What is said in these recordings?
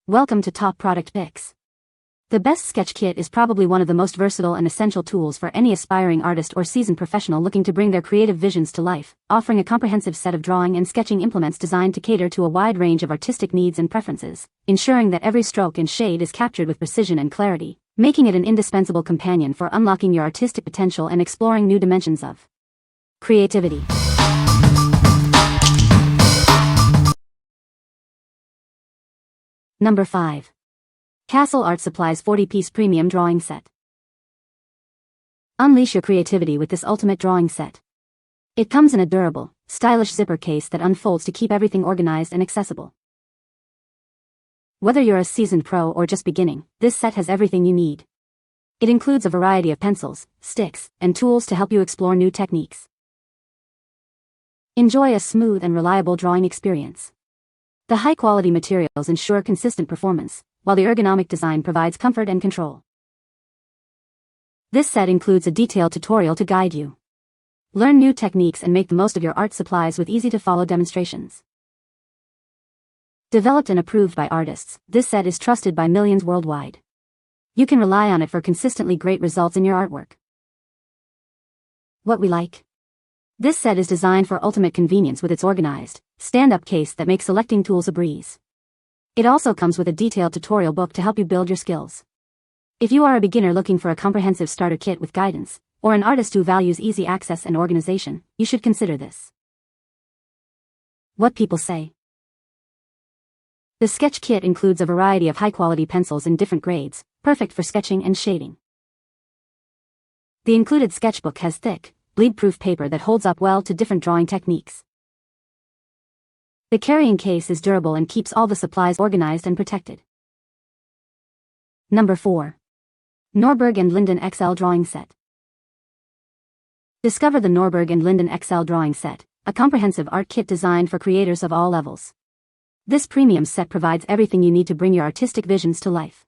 Welcome to Top Product Picks. The best sketch kit is probably one of the most versatile and essential tools for any aspiring artist or seasoned professional looking to bring their creative visions to life, offering a comprehensive set of drawing and sketching implements designed to cater to a wide range of artistic needs and preferences, ensuring that every stroke and shade is captured with precision and clarity, making it an indispensable companion for unlocking your artistic potential and exploring new dimensions of creativity. Number 5. Castle Art Supply's 40-piece premium drawing set. Unleash your creativity with this ultimate drawing set. It comes in a durable, stylish zipper case that unfolds to keep everything organized and accessible. Whether you're a seasoned pro or just beginning, this set has everything you need. It includes a variety of pencils, sticks, and tools to help you explore new techniques. Enjoy a smooth and reliable drawing experience. The high-quality materials ensure consistent performance, while the ergonomic design provides comfort and control. This set includes a detailed tutorial to guide you. Learn new techniques and make the most of your art supplies with easy-to-follow demonstrations. Developed and approved by artists, this set is trusted by millions worldwide. You can rely on it for consistently great results in your artwork. What we like. This set is designed for ultimate convenience with its organized, stand-up case that makes selecting tools a breeze. It also comes with a detailed tutorial book to help you build your skills. If you are a beginner looking for a comprehensive starter kit with guidance, or an artist who values easy access and organization, you should consider this. What people say. The sketch kit includes a variety of high-quality pencils in different grades, perfect for sketching and shading. The included sketchbook has thick, bleed-proof paper that holds up well to different drawing techniques. The carrying case is durable and keeps all the supplies organized and protected. Number 4. Norberg and Linden XL Drawing Set. Discover the Norberg and Linden XL Drawing Set, a comprehensive art kit designed for creators of all levels. This premium set provides everything you need to bring your artistic visions to life.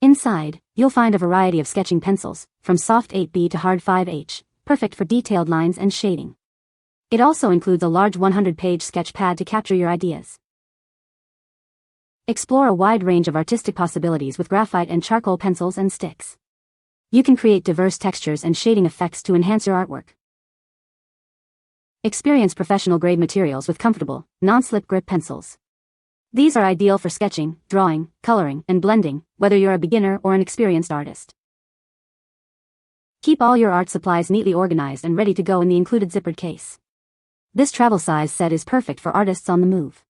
Inside, you'll find a variety of sketching pencils, from soft 8B to hard 5H, perfect for detailed lines and shading. It also includes a large 100-page sketch pad to capture your ideas. Explore a wide range of artistic possibilities with graphite and charcoal pencils and sticks. You can create diverse textures and shading effects to enhance your artwork. Experience professional-grade materials with comfortable, non-slip grip pencils. These are ideal for sketching, drawing, coloring, and blending, whether you're a beginner or an experienced artist. Keep all your art supplies neatly organized and ready to go in the included zippered case. This travel-size set is perfect for artists on the move.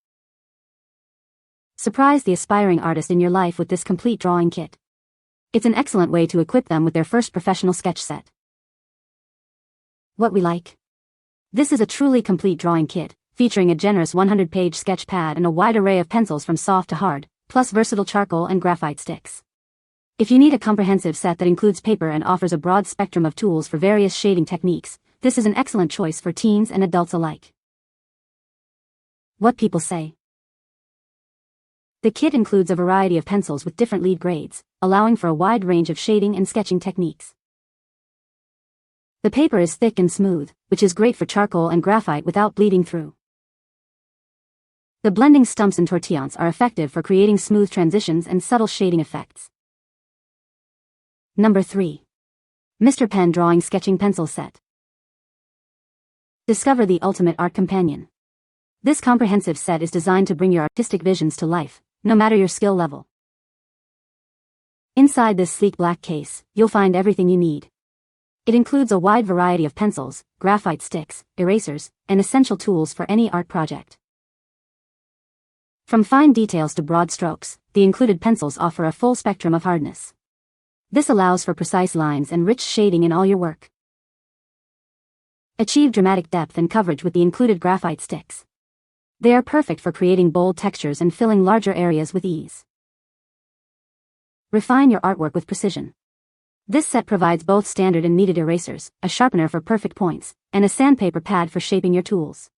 Surprise the aspiring artist in your life with this complete drawing kit. It's an excellent way to equip them with their first professional sketch set. What we like. This is a truly complete drawing kit, featuring a generous 100-page sketch pad and a wide array of pencils from soft to hard, plus versatile charcoal and graphite sticks. If you need a comprehensive set that includes paper and offers a broad spectrum of tools for various shading techniques, this is an excellent choice for teens and adults alike. What people say. The kit includes a variety of pencils with different lead grades, allowing for a wide range of shading and sketching techniques. The paper is thick and smooth, which is great for charcoal and graphite without bleeding through. The blending stumps and tortillons are effective for creating smooth transitions and subtle shading effects. Number 3. Mr. Pen Drawing Sketching Pencil Set. Discover the ultimate art companion. This comprehensive set is designed to bring your artistic visions to life, no matter your skill level. Inside this sleek black case, you'll find everything you need. It includes a wide variety of pencils, graphite sticks, erasers, and essential tools for any art project. From fine details to broad strokes, the included pencils offer a full spectrum of hardness. This allows for precise lines and rich shading in all your work. Achieve dramatic depth and coverage with the included graphite sticks. They are perfect for creating bold textures and filling larger areas with ease. Refine your artwork with precision. This set provides both standard and kneaded erasers, a sharpener for perfect points, and a sandpaper pad for shaping your tools.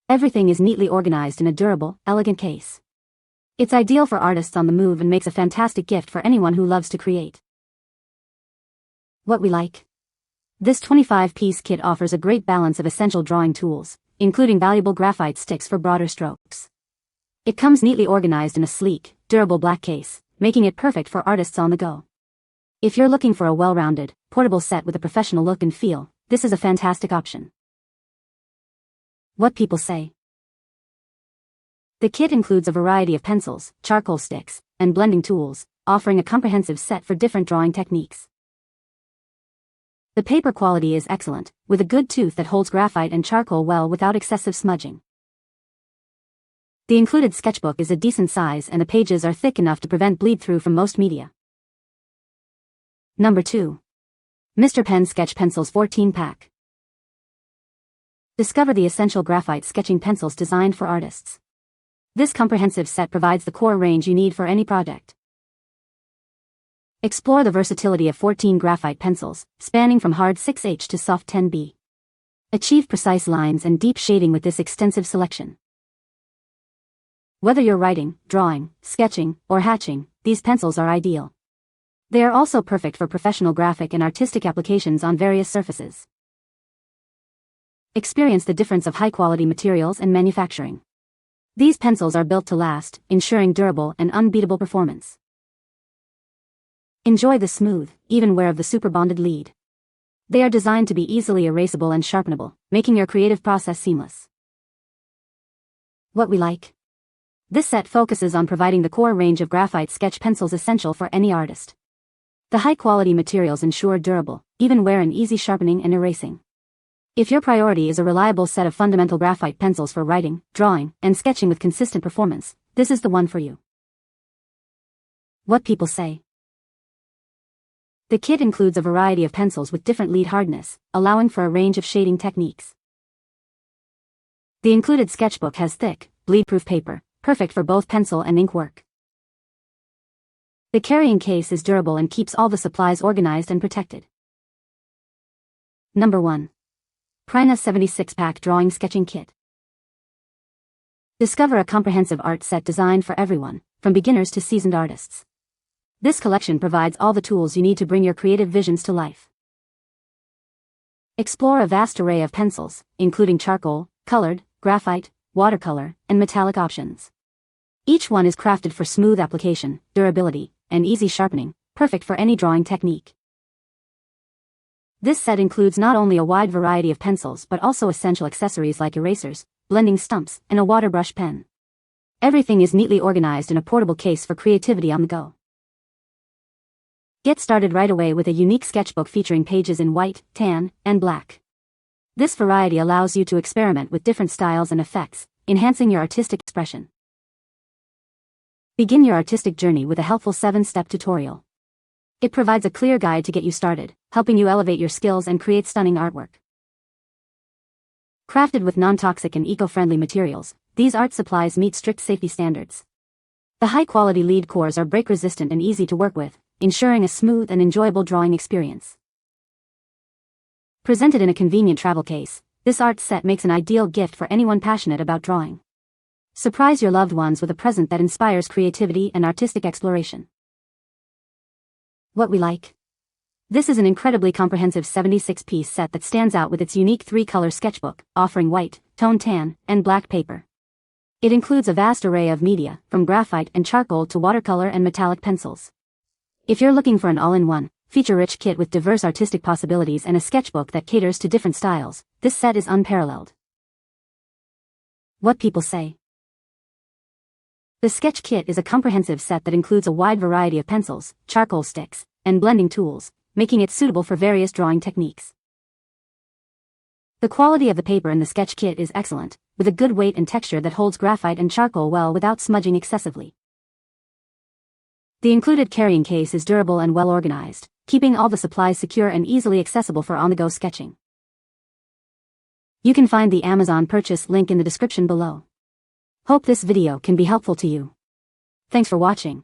Everything is neatly organized in a durable, elegant case. It's ideal for artists on the move and makes a fantastic gift for anyone who loves to create. What we like. This 25-piece kit offers a great balance of essential drawing tools, including valuable graphite sticks for broader strokes. It comes neatly organized in a sleek, durable black case, making it perfect for artists on the go. If you're looking for a well-rounded, portable set with a professional look and feel, this is a fantastic option. What people say. The kit includes a variety of pencils, charcoal sticks, and blending tools, offering a comprehensive set for different drawing techniques. The paper quality is excellent, with a good tooth that holds graphite and charcoal well without excessive smudging. The included sketchbook is a decent size and the pages are thick enough to prevent bleed-through from most media. Number 2. Mr. Pen Sketch Pencils 14-pack. Discover the essential graphite sketching pencils designed for artists. This comprehensive set provides the core range you need for any project. Explore the versatility of 14 graphite pencils, spanning from hard 6H to soft 10B. Achieve precise lines and deep shading with this extensive selection. Whether you're writing, drawing, sketching, or hatching, these pencils are ideal. They are also perfect for professional graphic and artistic applications on various surfaces. Experience the difference of high-quality materials and manufacturing. These pencils are built to last, ensuring durable and unbeatable performance. Enjoy the smooth, even wear of the super bonded lead. They are designed to be easily erasable and sharpenable, making your creative process seamless. What we like. This set focuses on providing the core range of graphite sketch pencils essential for any artist. The high-quality materials ensure durable, even wear and easy sharpening and erasing. If your priority is a reliable set of fundamental graphite pencils for writing, drawing, and sketching with consistent performance, this is the one for you. What people say. The kit includes a variety of pencils with different lead hardness, allowing for a range of shading techniques. The included sketchbook has thick, bleed-proof paper, perfect for both pencil and ink work. The carrying case is durable and keeps all the supplies organized and protected. Number 1. Prina 76-pack Drawing Sketching Kit. Discover a comprehensive art set designed for everyone, from beginners to seasoned artists. This collection provides all the tools you need to bring your creative visions to life. Explore a vast array of pencils, including charcoal, colored, graphite, watercolor, and metallic options. Each one is crafted for smooth application, durability, and easy sharpening, perfect for any drawing technique. This set includes not only a wide variety of pencils but also essential accessories like erasers, blending stumps, and a water brush pen. Everything is neatly organized in a portable case for creativity on the go. Get started right away with a unique sketchbook featuring pages in white, tan, and black. This variety allows you to experiment with different styles and effects, enhancing your artistic expression. Begin your artistic journey with a helpful 7-step tutorial. It provides a clear guide to get you started, helping you elevate your skills and create stunning artwork. Crafted with non-toxic and eco-friendly materials, these art supplies meet strict safety standards. The high-quality lead cores are break-resistant and easy to work with, ensuring a smooth and enjoyable drawing experience. Presented in a convenient travel case, this art set makes an ideal gift for anyone passionate about drawing. Surprise your loved ones with a present that inspires creativity and artistic exploration. What we like. This is an incredibly comprehensive 76-piece set that stands out with its unique 3-color sketchbook, offering white, toned tan, and black paper. It includes a vast array of media, from graphite and charcoal to watercolor and metallic pencils. If you're looking for an all-in-one, feature-rich kit with diverse artistic possibilities and a sketchbook that caters to different styles, this set is unparalleled. What people say. The sketch kit is a comprehensive set that includes a wide variety of pencils, charcoal sticks, and blending tools, making it suitable for various drawing techniques. The quality of the paper in the sketch kit is excellent, with a good weight and texture that holds graphite and charcoal well without smudging excessively. The included carrying case is durable and well organized, keeping all the supplies secure and easily accessible for on-the-go sketching. You can find the Amazon purchase link in the description below. Hope this video can be helpful to you. Thanks for watching.